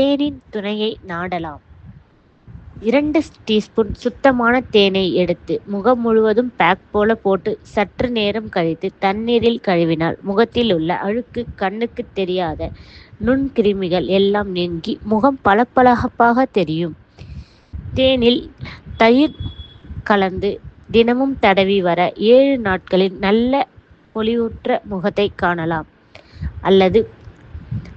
தேனின் துணையை நாடலாம். 2 டீஸ்பூன் சுத்தமான தேனை எடுத்து முகம் முழுவதும் பேக் போல போட்டு சற்று நேரம் கழித்து தண்ணீரில் கழுவினால் முகத்தில் உள்ள அழுக்கு, கண்ணுக்கு தெரியாத நுண்கிருமிகள் எல்லாம் நீங்கி முகம் பளபளப்பாக தெரியும். தேனில் தயிர் கலந்து தினமும் தடவி வர 7 நாட்களில் நல்ல பொலிவுற்ற முகத்தை காணலாம். அல்லது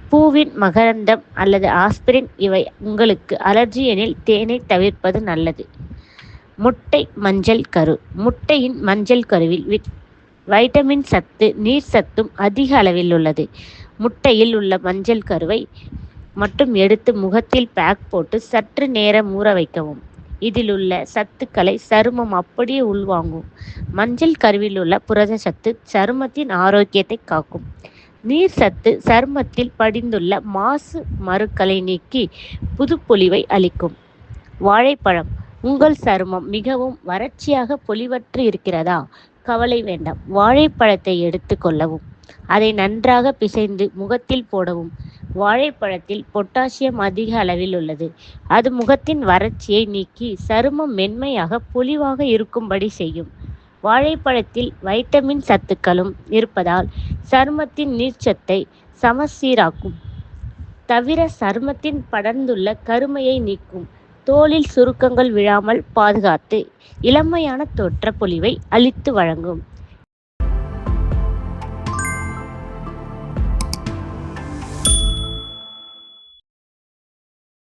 பூவின் மகரந்தம் அல்லது ஆஸ்பிரின், இவை உங்களுக்கு அலர்ஜி எனில் தேனை தவிர்ப்பது நல்லது. முட்டை மஞ்சள் கரு. முட்டையின் மஞ்சள் கருவில் வைட்டமின் சத்து, நீர் சத்தும் அதிக அளவில் உள்ளது. முட்டையில் உள்ள மஞ்சள் கருவை மட்டும் எடுத்து முகத்தில் பேக் போட்டு சற்று நேரம் ஊற வைக்கவும். இதில் உள்ள சத்துக்களை சருமம் அப்படியே உள்வாங்கும். மஞ்சள் கருவில் உள்ள புரத சத்து சருமத்தின் ஆரோக்கியத்தை காக்கும். நீர் சத்து சருமத்தில் படிந்துள்ள மாசு மருக்களை நீக்கி புதுப்பொலிவை அளிக்கும். வாழைப்பழம். உங்கள் சருமம் மிகவும் வறட்சியாக பொலிவற்று இருக்கிறதா? கவலை வேண்டாம். வாழைப்பழத்தை எடுத்து கொள்ளவும். அதை நன்றாக பிசைந்து முகத்தில் போடவும். வாழைப்பழத்தில் பொட்டாசியம் அதிக அளவில் உள்ளது. அது முகத்தின் வறட்சியை நீக்கி சருமம் மென்மையாக பொலிவாக இருக்கும்படி செய்யும். வாழைப்பழத்தில் வைட்டமின் சத்துக்களும் இருப்பதால் சருமத்தின் நீர்ச்சத்தை சமசீராக்கும். தவிர சருமத்தின் படர்ந்துள்ள கருமையை நீக்கும். தோலில் சுருக்கங்கள் விழாமல் பாதுகாத்து இளமையான தோற்ற பொலிவை அளித்து வழங்கும்.